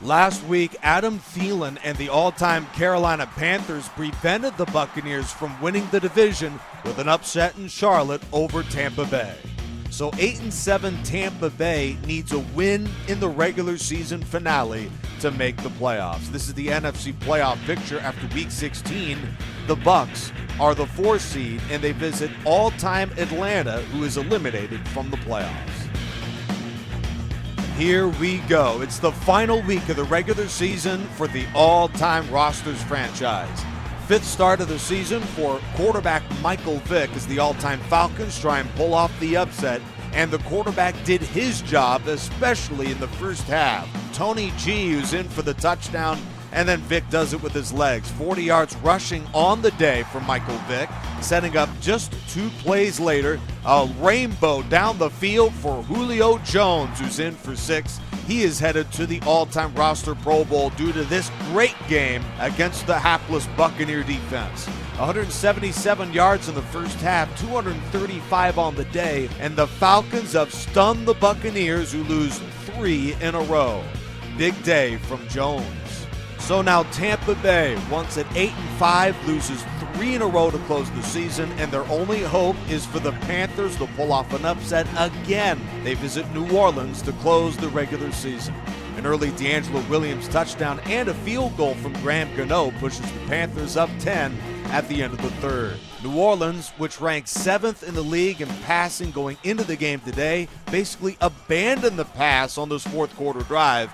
Last week, Adam Thielen and the all-time Carolina Panthers prevented the Buccaneers from winning the division with an upset in Charlotte over Tampa Bay. So 8-7 Tampa Bay needs a win in the regular season finale to make the playoffs. This is the NFC playoff picture after Week 16. The Bucs are the 4 seed, and they visit all-time Atlanta, who is eliminated from the playoffs. Here we go. It's the final week of the regular season for the all-time rosters franchise. 5th start of the season for quarterback Michael Vick as the all-time Falcons try and pull off the upset, and the quarterback did his job, especially in the first half. Tony G, who's in for the touchdown, and then Vick does it with his legs. 40 yards rushing on the day for Michael Vick, setting up just 2 plays later, a rainbow down the field for Julio Jones, who's in for 6. He is headed to the all-time roster Pro Bowl due to this great game against the hapless Buccaneer defense. 177 yards in the first half, 235 on the day, and the Falcons have stunned the Buccaneers, who lose 3 in a row. Big day from Jones. So now Tampa Bay, once at 8-5, loses 3 in a row to close the season, and their only hope is for the Panthers to pull off an upset again. They visit New Orleans to close the regular season. An early D'Angelo Williams touchdown and a field goal from Graham Gano pushes the Panthers up 10 at the end of the third. New Orleans, which ranks 7th in the league in passing going into the game today, basically abandoned the pass on this fourth quarter drive.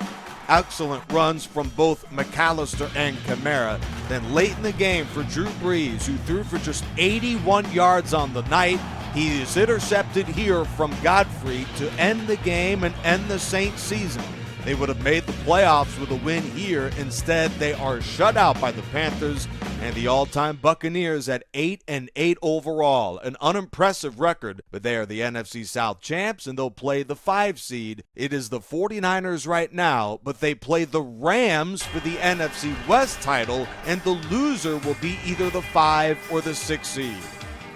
Excellent runs from both McAllister and Kamara. Then late in the game for Drew Brees, who threw for just 81 yards on the night. He is intercepted here from Godfrey to end the game and end the Saints season. They would have made the playoffs with a win here. Instead, they are shut out by the Panthers and the all-time Buccaneers at 8-8 overall. An unimpressive record, but they are the NFC South champs, and they'll play the 5 seed. It is the 49ers right now, but they play the Rams for the NFC West title, and the loser will be either the 5 or the 6 seed.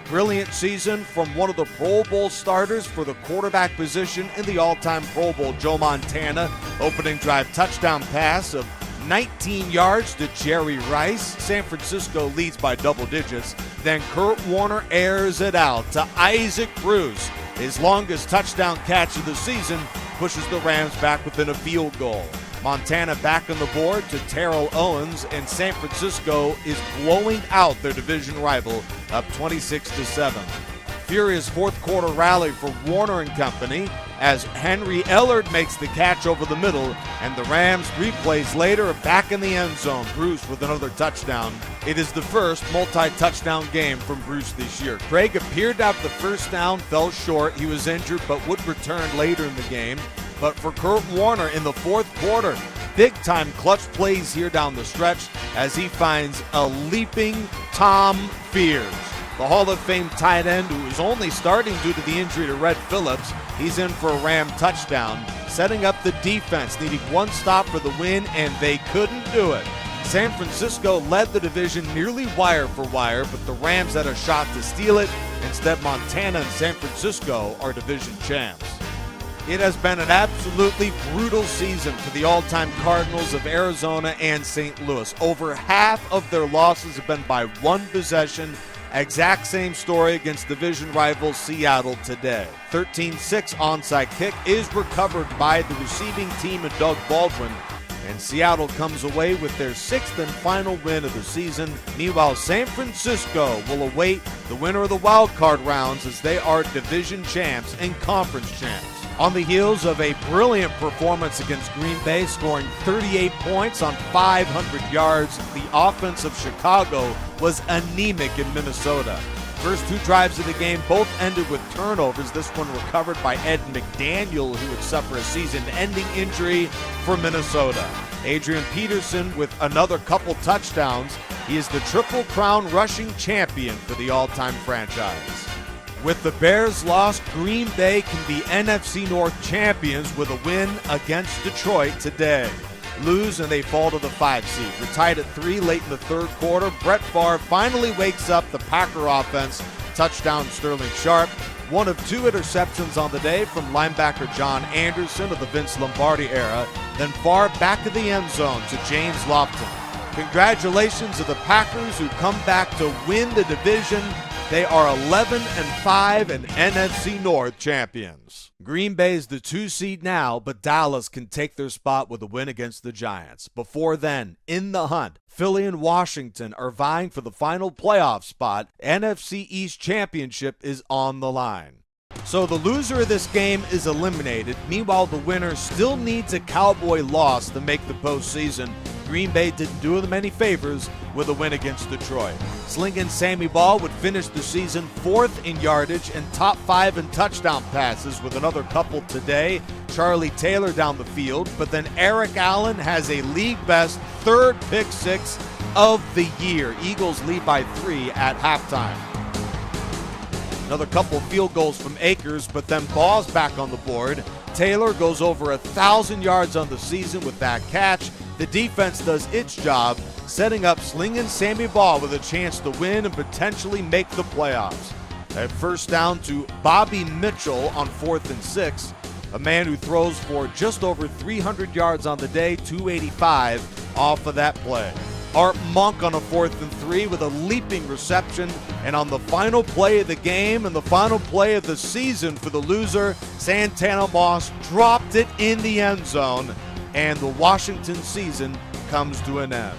Brilliant season from one of the Pro Bowl starters for the quarterback position in the all-time Pro Bowl, Joe Montana. Opening drive touchdown pass of 19 yards to Jerry Rice. San Francisco leads by double digits. Then Kurt Warner airs it out to Isaac Bruce. His longest touchdown catch of the season pushes the Rams back within a field goal. Montana back on the board to Terrell Owens, and San Francisco is blowing out their division rival, up 26-7. Furious fourth quarter rally for Warner and company as Henry Ellard makes the catch over the middle, and the Rams 3 plays later are back in the end zone. Bruce with another touchdown. It is the first multi-touchdown game from Bruce this year. Craig appeared to have the first down, fell short. He was injured but would return later in the game. But for Kurt Warner in the fourth quarter, big-time clutch plays here down the stretch as he finds a leaping Tom Fears. The Hall of Fame tight end, who is only starting due to the injury to Red Phillips, he's in for a Ram touchdown, setting up the defense, needing 1 stop for the win, and they couldn't do it. San Francisco led the division nearly wire for wire, but the Rams had a shot to steal it. Instead, Montana and San Francisco are division champs. It has been an absolutely brutal season for the all-time Cardinals of Arizona and St. Louis. Over half of their losses have been by 1 possession. Exact same story against division rival Seattle today. 13-6 onside kick is recovered by the receiving team and Doug Baldwin, and Seattle comes away with their 6th and final win of the season. Meanwhile, San Francisco will await the winner of the Wildcard rounds as they are division champs and conference champs. On the heels of a brilliant performance against Green Bay, scoring 38 points on 500 yards, the offense of Chicago was anemic in Minnesota. First 2 drives of the game both ended with turnovers. This one recovered by Ed McDaniel, who would suffer a season-ending injury for Minnesota. Adrian Peterson with another couple touchdowns. He is the Triple Crown rushing champion for the all-time franchise. With the Bears' loss, Green Bay can be NFC North champions with a win against Detroit today. Lose and they fall to the 5 seed. We're tied at 3 late in the third quarter. Brett Favre finally wakes up the Packer offense. Touchdown Sterling Sharp. One of 2 interceptions on the day from linebacker John Anderson of the Vince Lombardi era, then far back of the end zone to James Lofton. Congratulations to the Packers who come back to win the division. They are 11-5 and NFC North champions. Green Bay is the 2 seed now, but Dallas can take their spot with a win against the Giants. Before then, in the hunt, Philly and Washington are vying for the final playoff spot. NFC East Championship is on the line. So the loser of this game is eliminated. Meanwhile, the winner still needs a Cowboy loss to make the postseason. Green Bay didn't do them any favors with a win against Detroit. Slinging Sammy Ball would finish the season 4th in yardage and top 5 in touchdown passes with another couple today. Charlie Taylor down the field, but then Eric Allen has a league-best 3rd pick 6 of the year. Eagles lead by 3 at halftime. Another couple field goals from Akers, but then Ball's back on the board. Taylor goes over 1,000 yards on the season with that catch. The defense does its job, setting up Slinging Sammy Ball with a chance to win and potentially make the playoffs. A first down to Bobby Mitchell on 4th and 6, a man who throws for just over 300 yards on the day, 285 off of that play. Art Monk on a 4th and 3 with a leaping reception, and on the final play of the game and the final play of the season for the loser, Santana Moss dropped it in the end zone, and the Washington season comes to an end.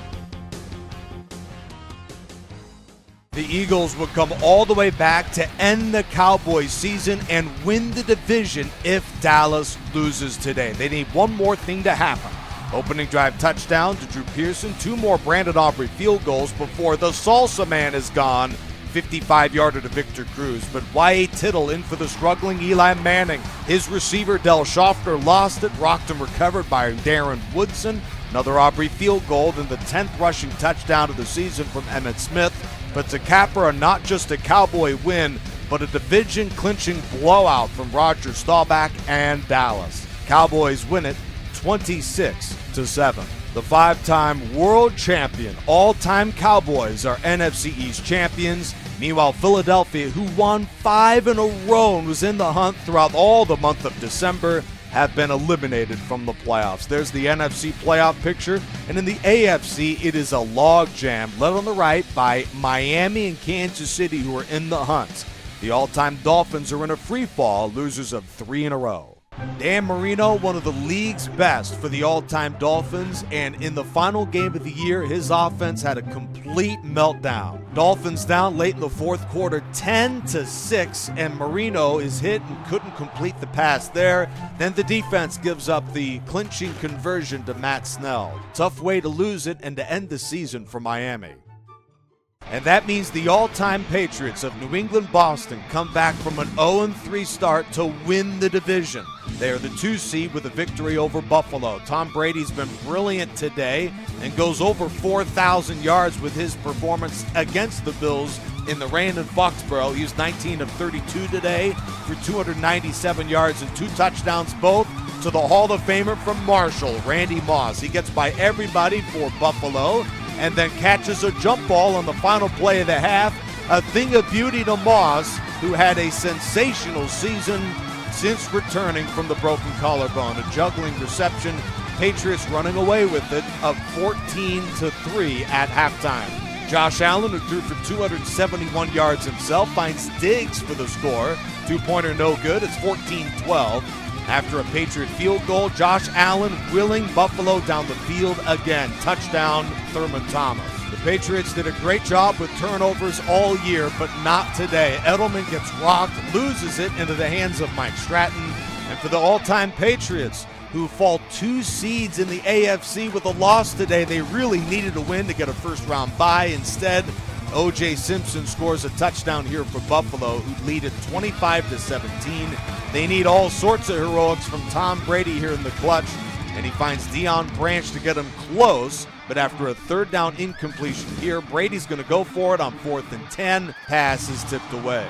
The Eagles would come all the way back to end the Cowboys season and win the division if Dallas loses today. They need one more thing to happen. Opening drive touchdown to Drew Pearson, 2 more Brandon Aubrey field goals before the Salsa Man is gone. 55-yarder to Victor Cruz, but Y.A. Tittle in for the struggling Eli Manning. His receiver, Del Schaffner, lost it, rocked and recovered by Darren Woodson. Another Aubrey field goal, then the 10th rushing touchdown of the season from Emmitt Smith. But to capper not just a Cowboy win, but a division-clinching blowout from Roger Staubach and Dallas. Cowboys win it 26-7. The 5-time world champion, all-time Cowboys are NFC East champions. Meanwhile, Philadelphia, who won 5 in a row and was in the hunt throughout all the month of December, have been eliminated from the playoffs. There's the NFC playoff picture, and in the AFC, it is a log jam led on the right by Miami and Kansas City, who are in the hunt. The all-time Dolphins are in a free fall, losers of 3 in a row. Dan Marino, one of the league's best for the all-time Dolphins, and in the final game of the year, his offense had a complete meltdown. Dolphins down late in the 4th quarter, 10-6, and Marino is hit and couldn't complete the pass there. Then the defense gives up the clinching conversion to Matt Snell. Tough way to lose it and to end the season for Miami. And that means the all-time Patriots of New England Boston come back from an 0-3 start to win the division. They are the 2 seed with a victory over Buffalo. Tom Brady's been brilliant today and goes over 4,000 yards with his performance against the Bills in the rain in Foxborough. He was 19 of 32 today for 297 yards and 2 touchdowns, both to the Hall of Famer from Marshall, Randy Moss. He gets by everybody for Buffalo and then catches a jump ball on the final play of the half. A thing of beauty to Moss, who had a sensational season since returning from the broken collarbone. A juggling reception, Patriots running away with it, up 14-3 at halftime. Josh Allen, who threw for 271 yards himself, finds Diggs for the score. 2-pointer no good, it's 14-12. After a Patriot field goal, Josh Allen willing Buffalo down the field again. Touchdown, Thurman Thomas. The Patriots did a great job with turnovers all year, but not today. Edelman gets rocked, loses it into the hands of Mike Stratton. And for the all-time Patriots, who fall 2 seeds in the AFC with a loss today, they really needed a win to get a first-round bye. Instead, O.J. Simpson scores a touchdown here for Buffalo, who lead it 25-17. They need all sorts of heroics from Tom Brady here in the clutch, and he finds Deion Branch to get him close. But after a 3rd down incompletion here, Brady's going to go for it on 4th and 10. Pass is tipped away.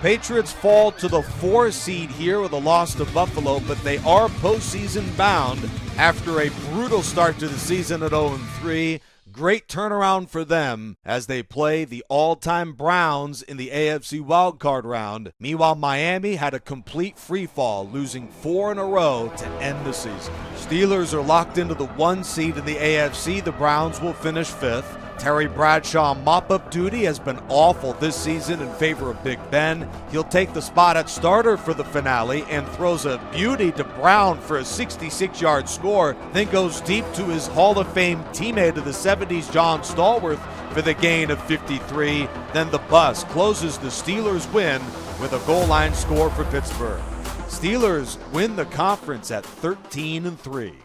Patriots fall to the 4 seed here with a loss to Buffalo, but they are postseason bound after a brutal start to the season at 0-3. Great turnaround for them as they play the all-time Browns in the AFC Wildcard round. Meanwhile, Miami had a complete free fall, losing 4 in a row to end the season. Steelers are locked into the 1 seed in the AFC. The Browns will finish 5th. Terry Bradshaw mop-up duty has been awful this season in favor of Big Ben. He'll take the spot at starter for the finale and throws a beauty to Brown for a 66-yard score, then goes deep to his Hall of Fame teammate of the 70s, John Stallworth, for the gain of 53. Then the bus closes the Steelers' win with a goal line score for Pittsburgh. Steelers win the conference at 13-3.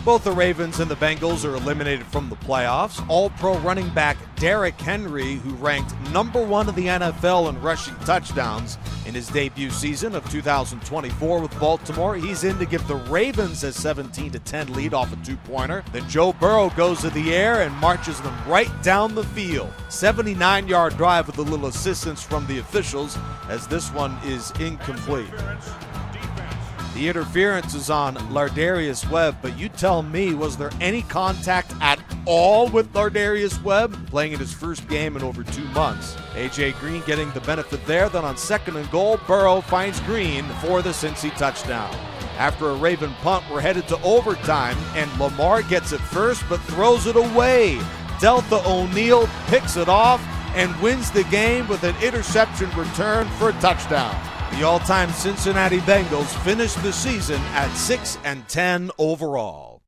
Both the Ravens and the Bengals are eliminated from the playoffs. All-Pro running back Derrick Henry, who ranked number 1 in the NFL in rushing touchdowns in his debut season of 2024 with Baltimore, he's in to give the Ravens a 17-10 lead off a 2-pointer. Then Joe Burrow goes to the air and marches them right down the field. 79-yard drive with a little assistance from the officials, as this one is incomplete. The interference is on Lardarius Webb, but you tell me, was there any contact at all with Lardarius Webb, playing in his first game in over 2 months? A.J. Green getting the benefit there. Then on 2nd and goal, Burrow finds Green for the Cincy touchdown. After a Raven punt, we're headed to overtime, and Lamar gets it first but throws it away. Deltha O'Neal picks it off and wins the game with an interception return for a touchdown. The all-time Cincinnati Bengals finished the season at 6-10 overall.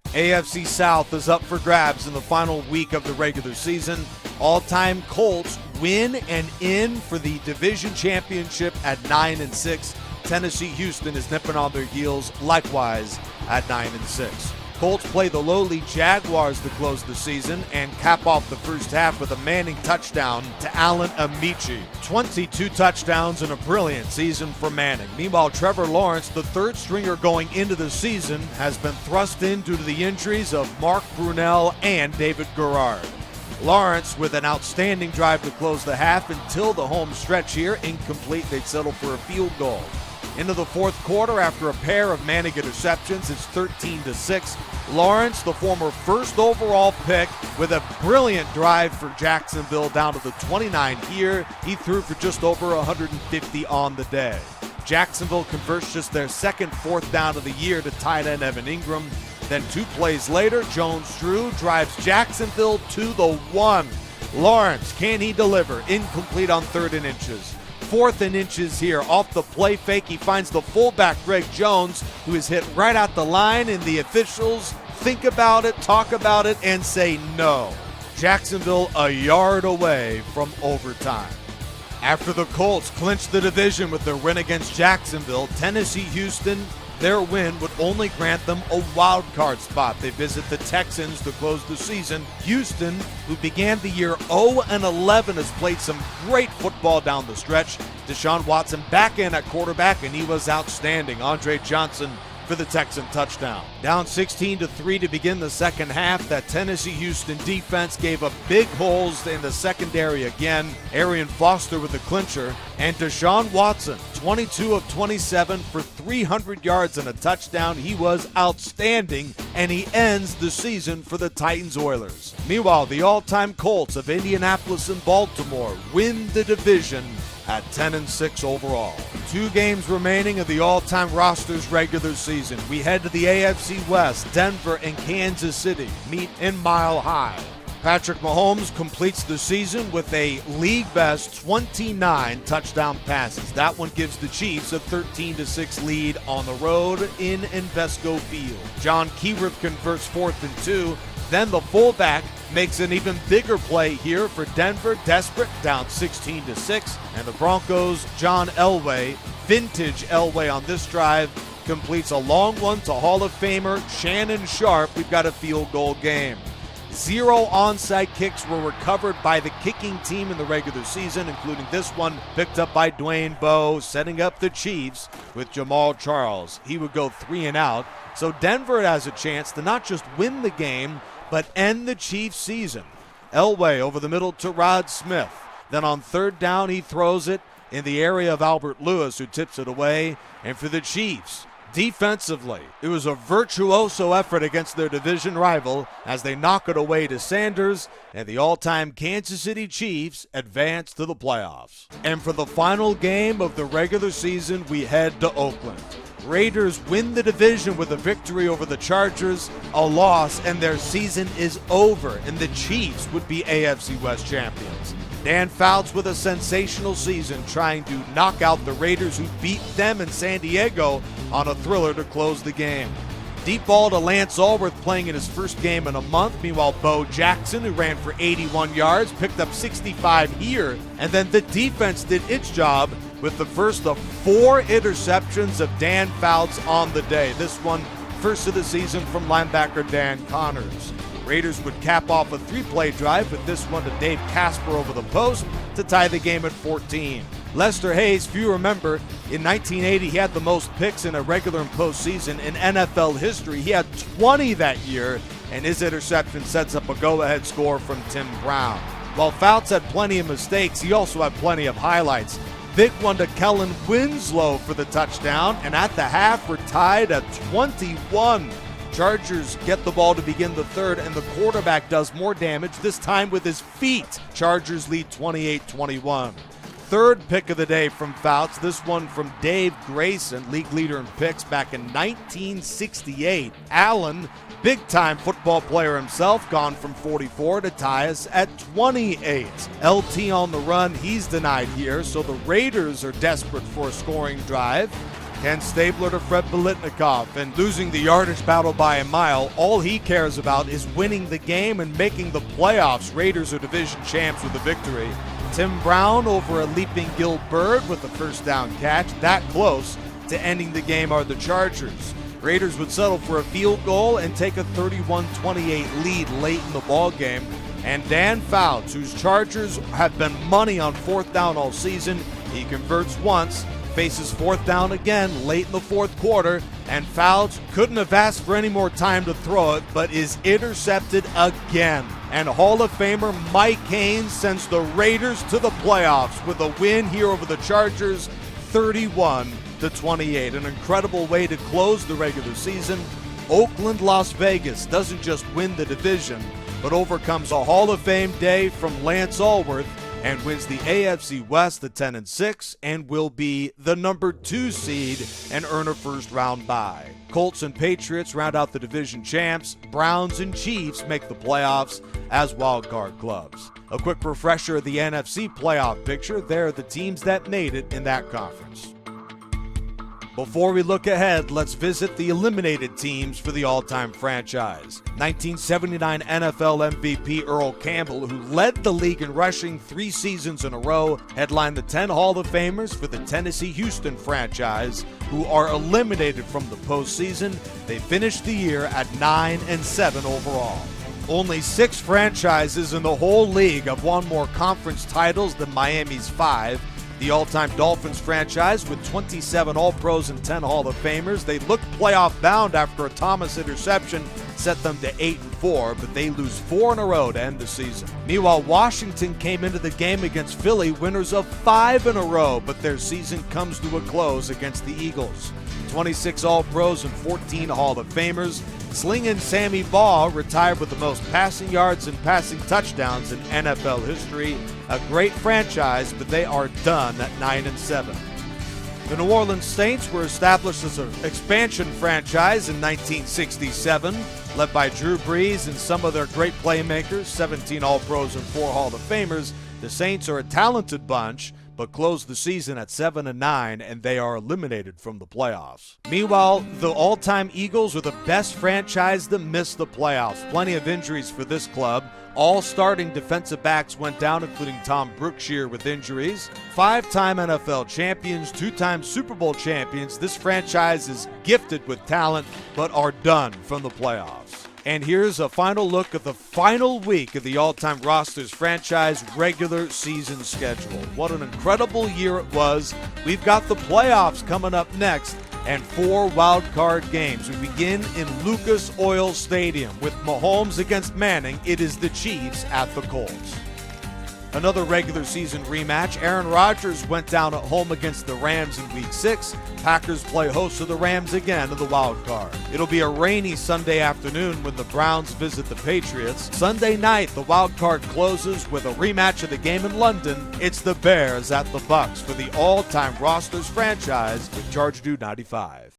AFC South is up for grabs in the final week of the regular season. All-time Colts win and in for the division championship at 9-6. Tennessee Houston is nipping on their heels, likewise at 9-6. Colts play the lowly Jaguars to close the season and cap off the first half with a Manning touchdown to Allen Amici. 22 touchdowns and a brilliant season for Manning. Meanwhile, Trevor Lawrence, the third stringer going into the season, has been thrust in due to the injuries of Mark Brunell and David Garrard. Lawrence with an outstanding drive to close the half until the home stretch here. Incomplete, they'd settle for a field goal. Into the fourth quarter, after a pair of Manning interceptions, it's 13-6. Lawrence, the former first overall pick, with a brilliant drive for Jacksonville down to the 29 here. He threw for just over 150 on the day. Jacksonville converts just their second 4th down of the year to tight end Evan Ingram. Then 2 plays later, Jones-Drew drives Jacksonville to the 1. Lawrence, can he deliver? Incomplete on 3rd and inches. 4th and inches here. Off the play fake, he finds the fullback, Greg Jones, who is hit right at the line, and the officials think about it, talk about it, and say no. Jacksonville a yard away from overtime. After the Colts clinched the division with their win against Jacksonville, Tennessee Houston, their win would only grant them a wild card spot. They visit the Texans to close the season. Houston, who began the year 0-11, has played some great football down the stretch. Deshaun Watson back in at quarterback, and he was outstanding. Andre Johnson for the Texan touchdown. Down 16-3 to begin the second half. That Tennessee Houston defense gave up big holes in the secondary again. Arian Foster with the clincher. And Deshaun Watson, 22 of 27 for 300 yards and a touchdown. He was outstanding, and he ends the season for the Titans Oilers. Meanwhile, the all-time Colts of Indianapolis and Baltimore win the division at 10-6 overall. 2 games remaining of the all-time roster's regular season. We head to the AFC West. Denver and Kansas City meet in Mile High. Patrick Mahomes completes the season with a league-best 29 touchdown passes. That one gives the Chiefs a 13-6 lead on the road in Invesco Field. John Keyworth converts 4th and 2. Then the fullback makes an even bigger play here for Denver, desperate, down 16-6. And the Broncos, John Elway, vintage Elway on this drive, completes a long one to Hall of Famer Shannon Sharp. We've got a field goal game. 0 onside kicks were recovered by the kicking team in the regular season, including this one picked up by Dwayne Bowe, setting up the Chiefs with Jamal Charles. He would go 3 and out. So Denver has a chance to not just win the game, but end the Chiefs' season. Elway over the middle to Rod Smith. Then on 3rd down, he throws it in the area of Albert Lewis, who tips it away. And for the Chiefs, Defensively, it was a virtuoso effort against their division rival as they knock it away to Sanders, and the all-time Kansas City Chiefs advance to the playoffs. And for the final game of the regular season, we head to Oakland. Raiders win the division with a victory over the Chargers, a loss, and their season is over, and the Chiefs would be AFC West champions. Dan Fouts with a sensational season trying to knock out the Raiders who beat them in San Diego on a thriller to close the game. Deep ball to Lance Allworth playing in his first game in a month. Meanwhile, Bo Jackson, who ran for 81 yards, picked up 65 here. And then the defense did its job with the first of 4 interceptions of Dan Fouts on the day. This one, first of the season from linebacker Dan Connors. Raiders would cap off a 3-play drive with this one to Dave Casper over the post to tie the game at 14. Lester Hayes, if you remember, in 1980 he had the most picks in a regular and postseason in NFL history. He had 20 that year, and his interception sets up a go-ahead score from Tim Brown. While Fouts had plenty of mistakes, he also had plenty of highlights. Big one to Kellen Winslow for the touchdown, and at the half we're tied at 21. Chargers get the ball to begin the third, and the quarterback does more damage, this time with his feet. Chargers lead 28-21. Third pick of the day from Fouts, this one from Dave Grayson, league leader in picks back in 1968. Allen, big-time football player himself, gone from 44 to tie us at 28. LT on the run, he's denied here, so the Raiders are desperate for a scoring drive. Ken Stabler to Fred Biletnikoff, and losing the yardage battle by a mile, all he cares about is winning the game and making the playoffs. Raiders are division champs with a victory. Tim Brown over a leaping Gil Bird with a first down catch. That close to ending the game are the Chargers. Raiders would settle for a field goal and take a 31-28 lead late in the ball game. And Dan Fouts, whose Chargers have been money on fourth down all season, he converts once, faces fourth down again late in the fourth quarter, and Fouts couldn't have asked for any more time to throw it, but is intercepted again. And Hall of Famer Mike Haynes sends the Raiders to the playoffs with a win here over the Chargers, 31-28. An incredible way to close the regular season. Oakland, Las Vegas doesn't just win the division, but overcomes a Hall of Fame day from Lance Allworth and wins the AFC West at 10-6 and will be the number 2 seed and earn a first-round bye. Colts and Patriots round out the division champs. Browns and Chiefs make the playoffs as wildcard clubs. A quick refresher of the NFC playoff picture. There are the teams that made it in that conference. Before we look ahead, let's visit the eliminated teams for the all-time franchise. 1979 NFL MVP Earl Campbell, who led the league in rushing 3 seasons in a row, headlined the 10 Hall of Famers for the Tennessee Houston franchise, who are eliminated from the postseason. They finished the year at 9-7 overall. Only 6 franchises in the whole league have won more conference titles than Miami's 5. The all-time Dolphins franchise with 27 All-Pros and 10 Hall of Famers. They looked playoff bound after a Thomas interception set them to 8-4, but they lose 4 in a row to end the season. Meanwhile, Washington came into the game against Philly winners of 5 in a row, but their season comes to a close against the Eagles. 26 All-Pros and 14 Hall of Famers. Slingin' Sammy Baugh retired with the most passing yards and passing touchdowns in NFL history. A great franchise, but they are done at 9-7. The New Orleans Saints were established as an expansion franchise in 1967, led by Drew Brees and some of their great playmakers, 17 All-Pros and 4 Hall of Famers. The Saints are a talented bunch, but closed the season at 7-9, and they are eliminated from the playoffs. Meanwhile, the all-time Eagles are the best franchise to miss the playoffs. Plenty of injuries for this club. All starting defensive backs went down, including Tom Brookshire with injuries. 5-time NFL champions, 2-time Super Bowl champions. This franchise is gifted with talent, but are done from the playoffs. And here's a final look at the final week of the all-time rosters franchise regular season schedule. What an incredible year it was. We've got the playoffs coming up next and 4 wild card games. We begin in Lucas Oil Stadium with Mahomes against Manning. It is the Chiefs at the Colts. Another regular season rematch. Aaron Rodgers went down at home against the Rams in Week 6. Packers play host to the Rams again in the Wildcard. It'll be a rainy Sunday afternoon when the Browns visit the Patriots. Sunday night, the Wildcard closes with a rematch of the game in London. It's the Bears at the Bucs for the all-time Rosters franchise with Charger 95.